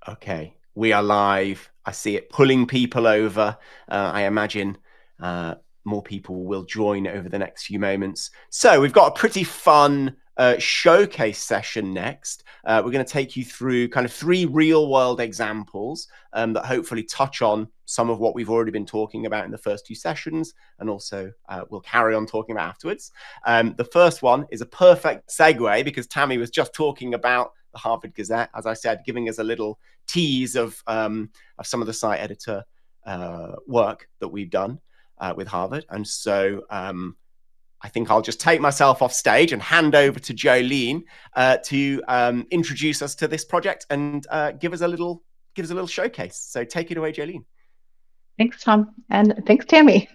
Okay, we are live. I see it pulling people over. I imagine more people will join over the next few moments. So we've got a pretty fun showcase session next. We're going to take you through kind of 3 real-world examples that hopefully touch on some of what we've already been talking about in the first 2 sessions, and also we'll carry on talking about afterwards. The first one is a perfect segue because Tammy was just talking about the Harvard Gazette, as I said, giving us a little tease of some of the site editor work that we've done with Harvard. And so I think I'll just take myself off stage and hand over to Jolene to introduce us to this project and give us a little showcase. So take it away, Jolene. Thanks, Tom, and thanks, Tammy.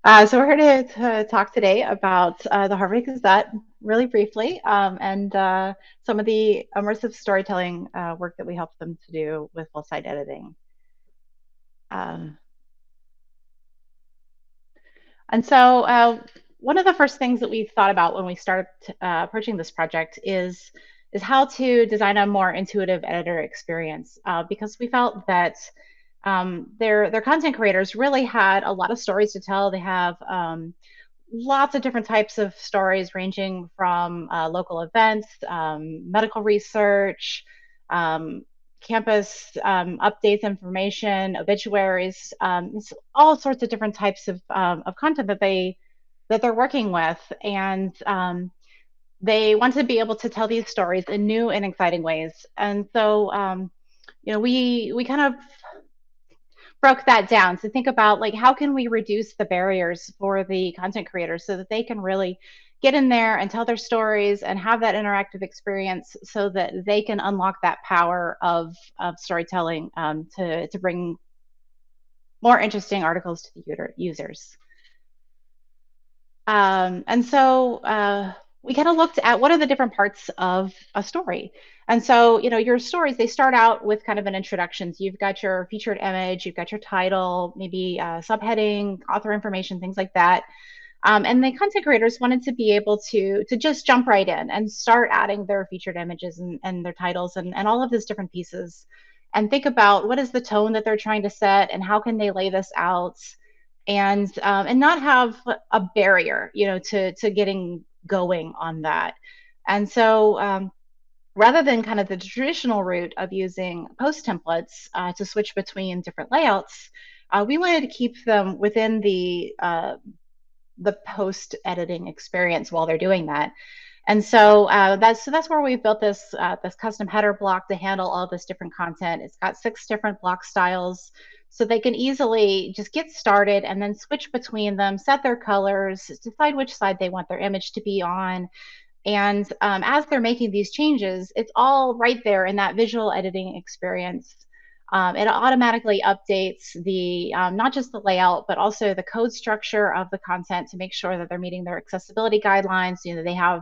So we're here to talk today about the Harvard Gazette, really briefly, and some of the immersive storytelling work that we help them to do with full site editing. Um, and so one of the first things that we thought about when we started approaching this project is how to design a more intuitive editor experience, because we felt that their content creators really had a lot of stories to tell. They have lots of different types of stories ranging from local events, medical research, campus updates, information, obituaries, all sorts of different types of content that they're working with, and they want to be able to tell these stories in new and exciting ways. And so, we kind of broke that down to think about, like, how can we reduce the barriers for the content creators so that they can really get in there and tell their stories and have that interactive experience so that they can unlock that power of storytelling, to bring more interesting articles to the users. And so we kind of looked at what are the different parts of a story. And so, your stories, they start out with kind of an introduction. So you've got your featured image, you've got your title, maybe subheading, author information, things like that. And the content creators wanted to be able to just jump right in and start adding their featured images and their titles and all of these different pieces, and think about what is the tone that they're trying to set and how can they lay this out, and not have a barrier, to getting going on that. And so, rather than kind of the traditional route of using post templates to switch between different layouts, we wanted to keep them within the post editing experience while they're doing that. And so that's where we've built this custom header block to handle all this different content. It's got 6 different block styles, so they can easily just get started and then switch between them, set their colors, decide which side they want their image to be on. And as they're making these changes, it's all right there in that visual editing experience. It automatically updates the not just the layout, but also the code structure of the content to make sure that they're meeting their accessibility guidelines. They have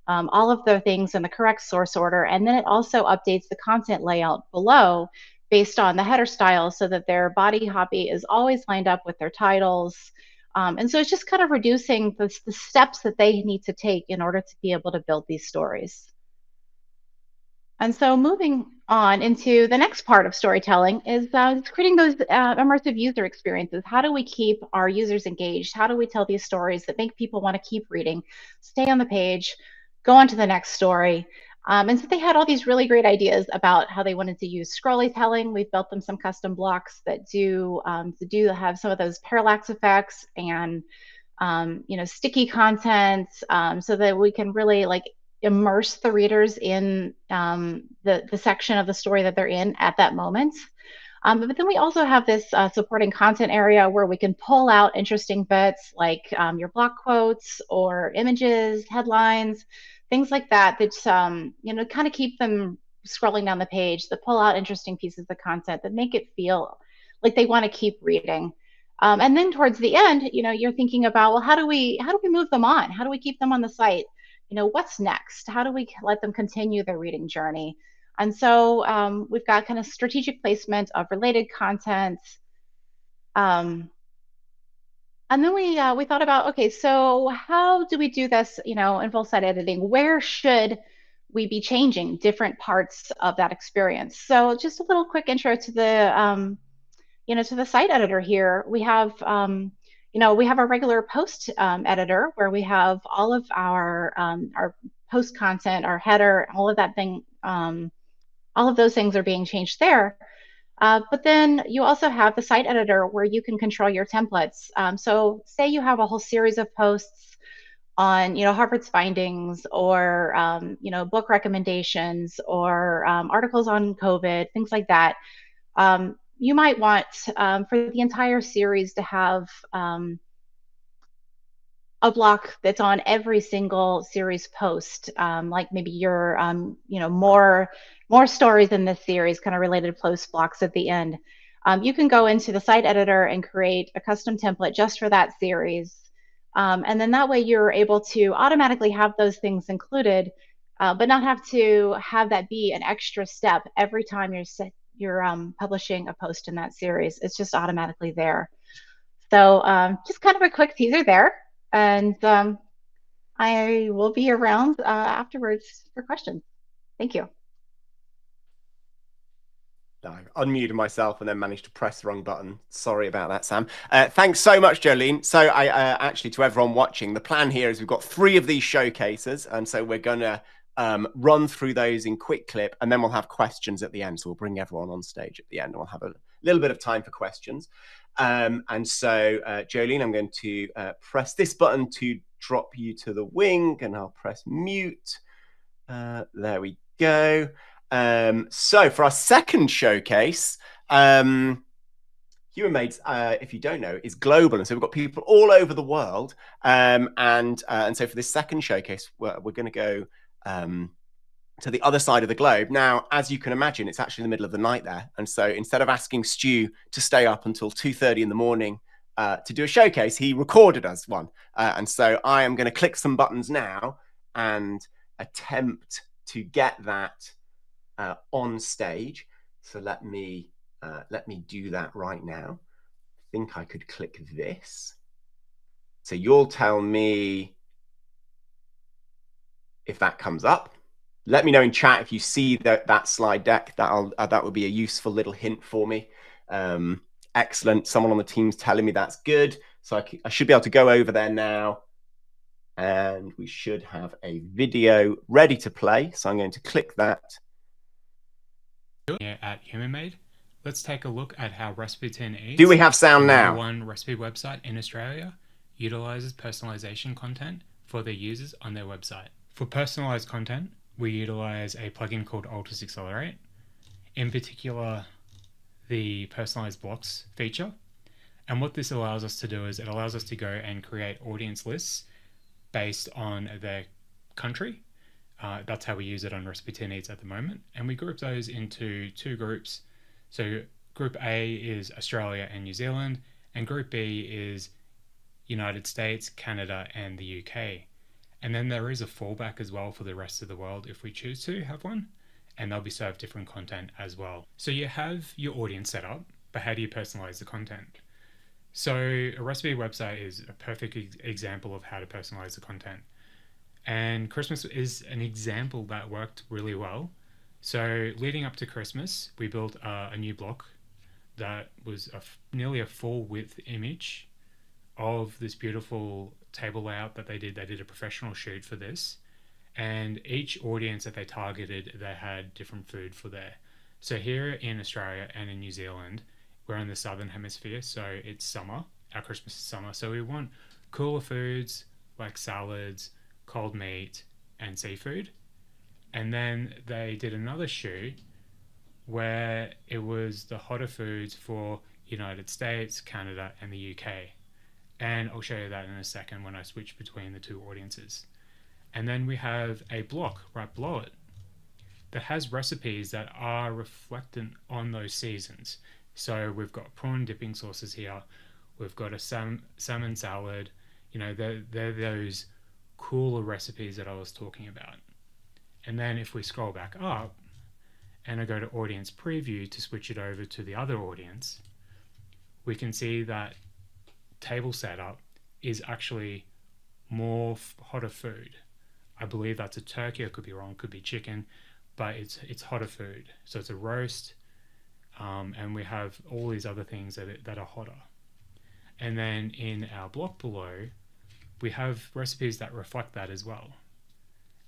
all of the things in the correct source order. And then it also updates the content layout below based on the header style so that their body copy is always lined up with their titles. And so it's just kind of reducing the steps that they need to take in order to be able to build these stories. And so moving on into the next part of storytelling is creating those immersive user experiences. How do we keep our users engaged? How do we tell these stories that make people want to keep reading, stay on the page, go on to the next story? And so they had all these really great ideas about how they wanted to use scrolly telling. We've built them some custom blocks that do have some of those parallax effects and sticky content, so that we can really immerse the readers in the section of the story that they're in at that moment. But then we also have this supporting content area where we can pull out interesting bits like your block quotes or images, headlines, things like that, that kind of keep them scrolling down the page, that pull out interesting pieces of content that make it feel like they want to keep reading. And then towards the end, you're thinking about, well, how do we move them on? How do we keep them on the site? What's next? How do we let them continue their reading journey? And so we've got kind of strategic placement of related content. And then we thought about, okay, so how do we do this, in full site editing? Where should we be changing different parts of that experience. So just a little quick intro to to the site editor here. We have a regular post editor where we have all of our post content, our header, all of that thing, all of those things are being changed there. But then you also have the site editor where you can control your templates. So say you have a whole series of posts on, Harvard's findings or, book recommendations or articles on COVID, things like that. You might want for the entire series to have a block that's on every single series post, like maybe your more stories in this series, kind of related post blocks at the end. You can go into the site editor and create a custom template just for that series, and then that way you're able to automatically have those things included, but not have to have that be an extra step every time you're publishing a post in that series. It's just automatically there. So just kind of a quick teaser there. And I will be around afterwards for questions. Thank you. I unmuted myself and then managed to press the wrong button. Sorry about that, Sam. Thanks so much, Jolene. So I actually, to everyone watching, the plan here is we've got 3 of these showcases. And so we're going to run through those in quick clip, and then we'll have questions at the end. So we'll bring everyone on stage at the end, and we'll have a little bit of time for questions. And so, Jolene, I'm going to press this button to drop you to the wing, and I'll press mute. There we go. So for our second showcase, Human Maids, if you don't know, is global, and so we've got people all over the world. And so for this second showcase, we're going to go to the other side of the globe. Now, as you can imagine, it's actually the middle of the night there, and so instead of asking Stu to stay up until 2:30 in the morning to do a showcase, he recorded us one. And so I am going to click some buttons now and attempt to get that on stage. So let me do that right now. I think I could click this. So you'll tell me if that comes up. Let me know in chat if you see that slide deck. That would be a useful little hint for me. Excellent. Someone on the team's telling me that's good. So I should be able to go over there now. And we should have a video ready to play. So I'm going to click that. Here at Human Made, let's take a look at how Recipe Tin Eats, do we have sound the now? #1 recipe website in Australia, utilizes personalization content for their users on their website. For personalized content, we utilize a plugin called Altus Accelerate, in particular the personalized blocks feature. And what this allows us to do is it allows us to go and create audience lists based on their country. That's how we use it on Recipe Tin Eats at the moment. And we group those into 2 groups. So Group A is Australia and New Zealand, and Group B is United States, Canada, and the UK. And then there is a fallback as well for the rest of the world if we choose to have one, and they'll be served different content as well. So you have your audience set up, but how do you personalize the content? So a recipe website is a perfect example of how to personalize the content. And Christmas is an example that worked really well. So leading up to Christmas, we built a new block that was nearly a full width image of this beautiful table layout that they did. They did a professional shoot for this. And each audience that they targeted, they had different food for there. So here in Australia and in New Zealand, we're in the Southern Hemisphere, so it's summer. Our Christmas is summer. So we want cooler foods like salads, cold meat, and seafood. And then they did another shoot where it was the hotter foods for United States, Canada, and the UK. And I'll show you that in a second when I switch between the 2 audiences. And then we have a block right below it that has recipes that are reflectant on those seasons. So we've got prawn dipping sauces here. We've got a salmon salad. They're those cooler recipes that I was talking about. And then if we scroll back up and I go to audience preview to switch it over to the other audience, we can see that table setup is actually more hotter food. I believe that's a turkey. I could be wrong. Could be chicken, but it's hotter food. So it's a roast, and we have all these other things that are hotter. And then in our block below, we have recipes that reflect that as well.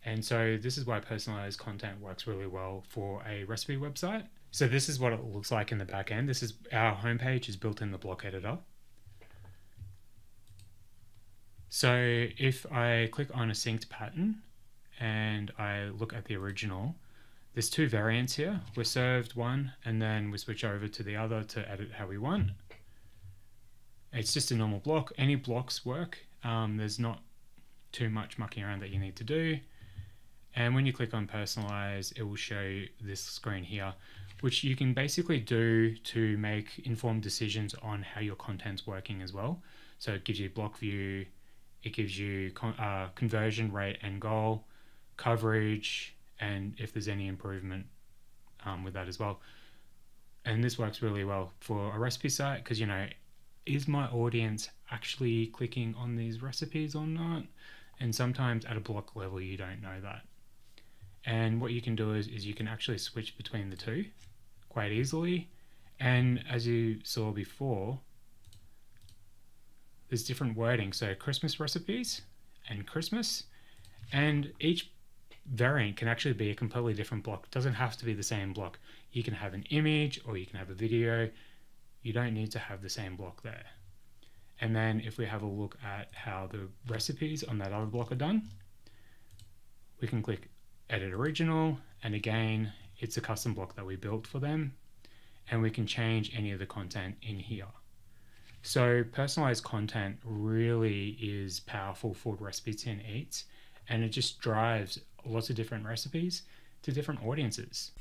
And so this is why personalized content works really well for a recipe website. So this is what it looks like in the back end. This is our homepage is built in the block editor. So if I click on a synced pattern and I look at the original, there's two variants here. We're served one and then we switch over to the other to edit how we want. It's just a normal block. Any blocks work. There's not too much mucking around that you need to do. And when you click on personalize, it will show this screen here, which you can basically do to make informed decisions on how your content's working as well. So it gives you block view, it gives you conversion rate and goal, coverage, and if there's any improvement with that as well. And this works really well for a recipe site because, you know, is my audience actually clicking on these recipes or not? And sometimes at a block level, you don't know that. And what you can do is you can actually switch between the two quite easily. And as you saw before, there's different wording. So Christmas recipes and Christmas, and each variant can actually be a completely different block. It doesn't have to be the same block. You can have an image or you can have a video. You don't need to have the same block there. And then if we have a look at how the recipes on that other block are done, we can click edit original, and again, it's a custom block that we built for them, and we can change any of the content in here. So personalized content really is powerful for Recipe Tin Eats, and it just drives lots of different recipes to different audiences.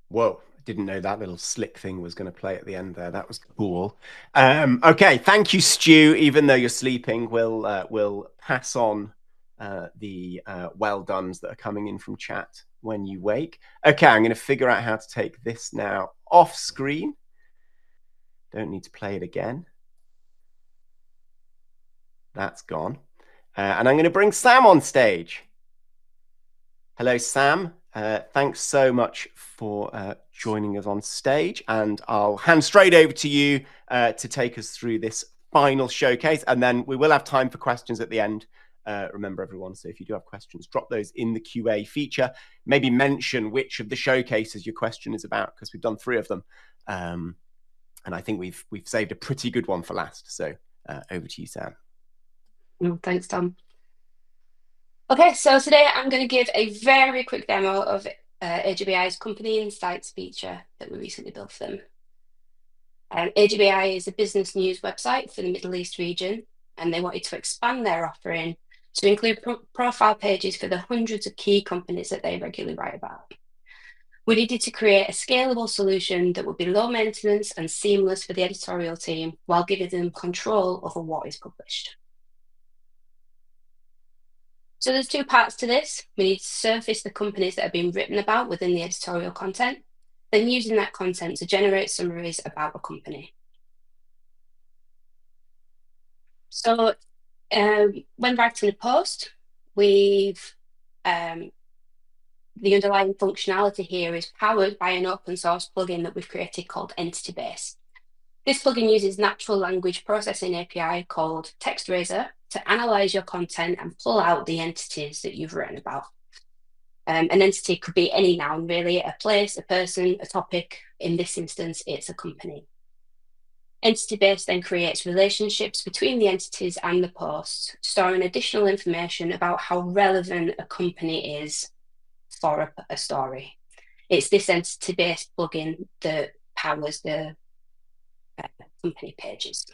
Whoa, I didn't know that little slick thing was going to play at the end there. That was cool. Okay, thank you, Stu. Even though you're sleeping, we'll pass on the well dones that are coming in from chat when you wake. Okay, I'm going to figure out how to take this now off screen. Don't need to play it again. That's gone. And I'm going to bring Sam on stage. Hello, Sam. Thanks so much for joining us on stage, and I'll hand straight over to you to take us through this final showcase, and then we will have time for questions at the end. Remember, everyone, so if you do have questions, drop those in the QA feature. Maybe mention which of the showcases your question is about, because we've done 3 of them, and I think we've saved a pretty good one for last. So over to you, Sam. Oh, thanks, Tom. Okay, so today I'm going to give a very quick demo of AGBI's Company Insights feature that we recently built for them. AGBI is a business news website for the Middle East region, and they wanted to expand their offering to include profile pages for the hundreds of key companies that they regularly write about. We needed to create a scalable solution that would be low maintenance and seamless for the editorial team while giving them control over what is published. So there's 2 parts to this. We need to surface the companies that have been written about within the editorial content, then using that content to generate summaries about a company. So when writing a post, we've the underlying functionality here is powered by an open source plugin that we've created called Entity Base. This plugin uses natural language processing API called TextRaiser to analyze your content and pull out the entities that you've written about. An entity could be any noun, really, a place, a person, a topic. In this instance, it's a company. Entity Base then creates relationships between the entities and the posts, storing additional information about how relevant a company is for a story. It's this Entity Base plugin that powers the company pages.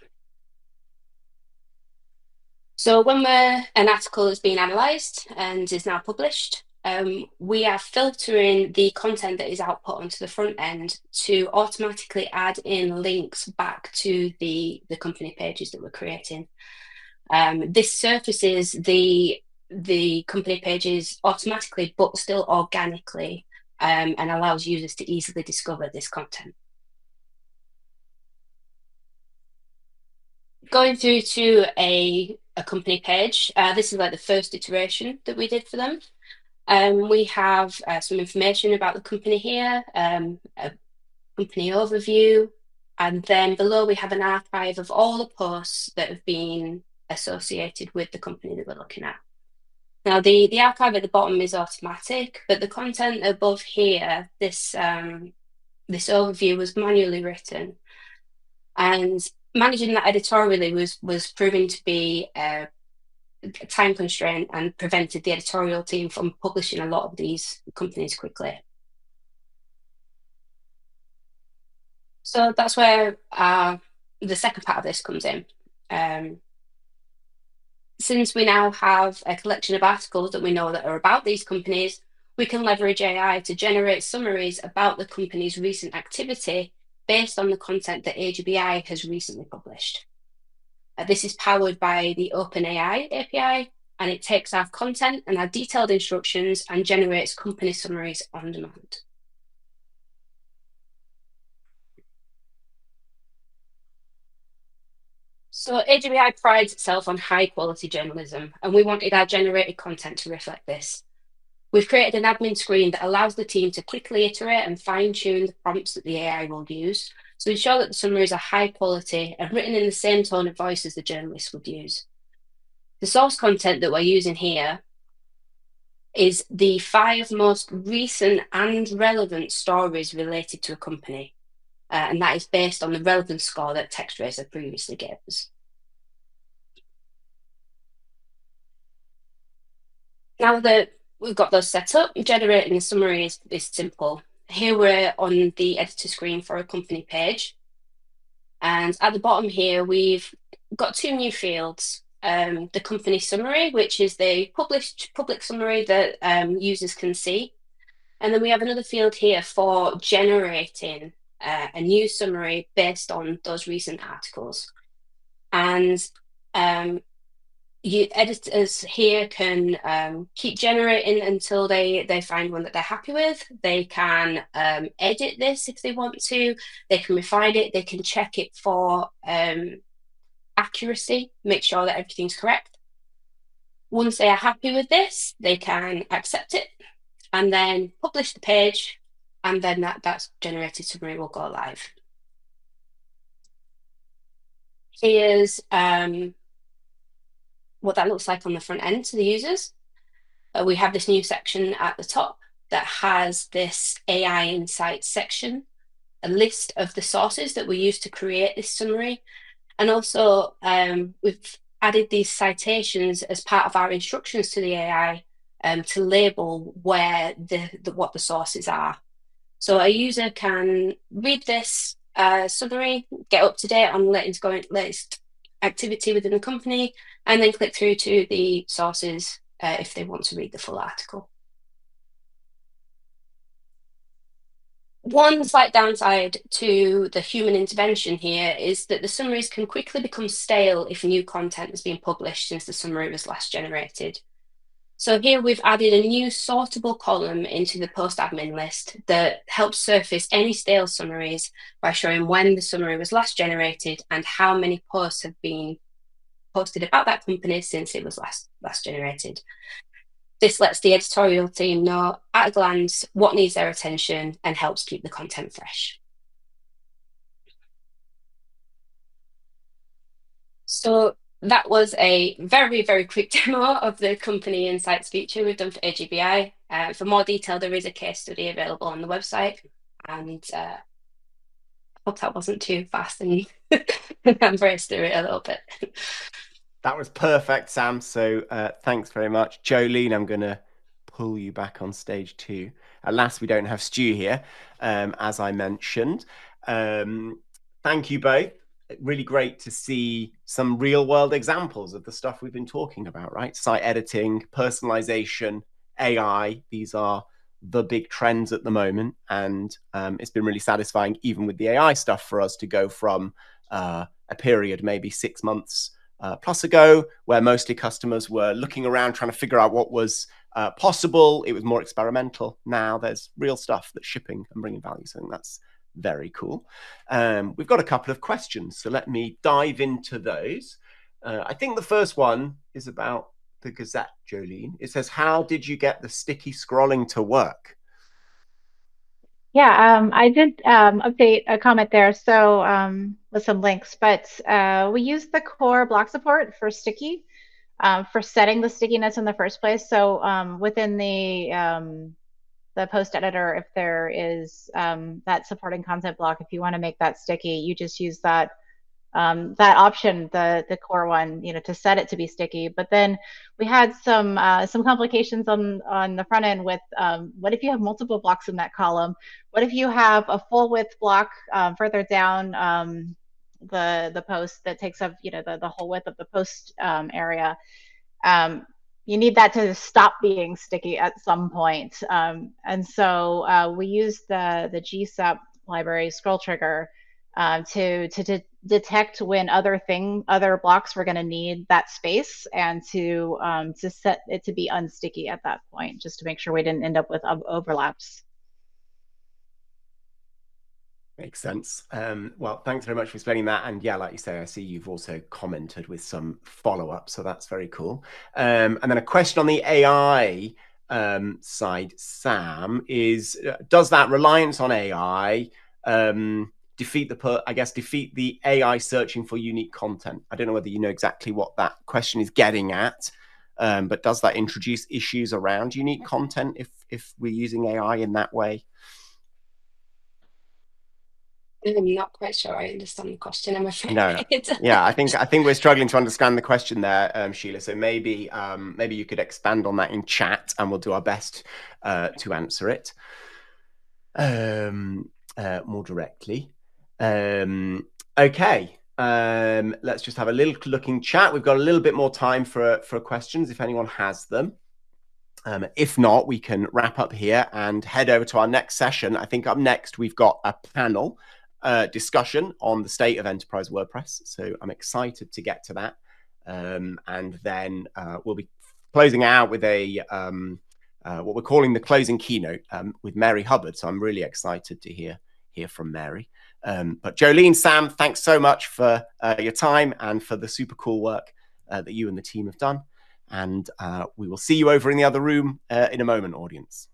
So when an article is being analysed and is now published, we are filtering the content that is output onto the front end to automatically add in links back to the company pages that we're creating. This surfaces the company pages automatically, but still organically, and allows users to easily discover this content. Going through to a company page, this is like the first iteration that we did for them. We have some information about the company here, a company overview, and then below we have an archive of all the posts that have been associated with the company that we're looking at. Now, the archive at the bottom is automatic, but the content above here, this overview was manually written. And managing that editorially was proving to be a time constraint and prevented the editorial team from publishing a lot of these companies quickly. So that's where the second part of this comes in. Since we now have a collection of articles that we know that are about these companies, we can leverage AI to generate summaries about the company's recent activity based on the content that AGBI has recently published. This is powered by the OpenAI API, and it takes our content and our detailed instructions and generates company summaries on demand. So AGBI prides itself on high quality journalism, and we wanted our generated content to reflect this. We've created an admin screen that allows the team to quickly iterate and fine tune the prompts that the AI will use to ensure that the summaries are high quality and written in the same tone of voice as the journalists would use. The source content that we're using here is the 5 most recent and relevant stories related to a company. And that is based on the relevance score that TextRaiser previously gave us. Now that we've got those set up, generating a summary is simple. Here we're on the editor screen for a company page. And at the bottom here, we've got 2 new fields. The company summary, which is the published public summary that users can see. And then we have another field here for generating a new summary based on those recent articles. And editors here can keep generating until they find one that they're happy with. They can edit this if they want to. They can refine it. They can check it for accuracy, make sure that everything's correct. Once they are happy with this, they can accept it and then publish the page, and then that generated summary will go live. Here's what that looks like on the front end to the users. We have this new section at the top that has this AI Insights section, a list of the sources that we use to create this summary. And also we've added these citations as part of our instructions to the AI to label where what the sources are. So a user can read this summary, get up to date on latest activity within the company, and then click through to the sources if they want to read the full article. One slight downside to the human intervention here is that the summaries can quickly become stale if new content has been published since the summary was last generated. So here we've added a new sortable column into the post admin list that helps surface any stale summaries by showing when the summary was last generated and how many posts have been posted about that company since it was last generated. This lets the editorial team know at a glance what needs their attention and helps keep the content fresh. So that was a very, very quick demo of the company insights feature we've done for AGBI. For more detail, there is a case study available on the website. And I hope that wasn't too fast and embraced through it a little bit. That was perfect, Sam. So thanks very much. Jolene, I'm going to pull you back on stage too. At last, we don't have Stu here, as I mentioned. Thank you both. Really great to see some real world examples of the stuff we've been talking about, right? Site editing, personalization, AI. These are the big trends at the moment. And it's been really satisfying, even with the AI stuff, for us to go from a period, maybe 6 months plus ago, where mostly customers were looking around trying to figure out what was possible. It was more experimental. Now there's real stuff that's shipping and bringing value. So I think that's Very cool. We've got a couple of questions, so let me dive into those. I think the first one is about the Gazette, Jolene. It says, how did you get the sticky scrolling to work? Yeah, I did update a comment there, so with some links, but we use the core block support for sticky for setting the stickiness in the first place. So within the post editor, if there is that supporting content block, if you want to make that sticky, you just use that that option, the core one, to set it to be sticky. But then we had some complications on the front end with what if you have multiple blocks in that column? What if you have a full width block further down the post that takes up the whole width of the post area? You need that to stop being sticky at some point. And so we use the GSAP library scroll trigger to detect when other blocks were going to need that space, and to set it to be unsticky at that point, just to make sure we didn't end up with overlaps. Makes sense. Well, thanks very much for explaining that. And yeah, like you say, I see you've also commented with some follow-up, so that's very cool. And then a question on the AI side, Sam, is does that reliance on AI defeat the AI searching for unique content? I don't know whether you know exactly what that question is getting at, but does that introduce issues around unique content if we're using AI in that way? I'm not quite sure I understand the question, I'm afraid. No. Yeah, I think we're struggling to understand the question there, Sheila. So maybe you could expand on that in chat, and we'll do our best to answer it more directly. Okay. Let's just have a little look in chat. We've got a little bit more time for questions if anyone has them. If not, we can wrap up here and head over to our next session. I think up next we've got a panel discussion on the state of enterprise WordPress. So I'm excited to get to that. And then we'll be closing out with what we're calling the closing keynote with Mary Hubbard. So I'm really excited to hear from Mary. But Jolene, Sam, thanks so much for your time and for the super cool work that you and the team have done. And we will see you over in the other room in a moment, audience.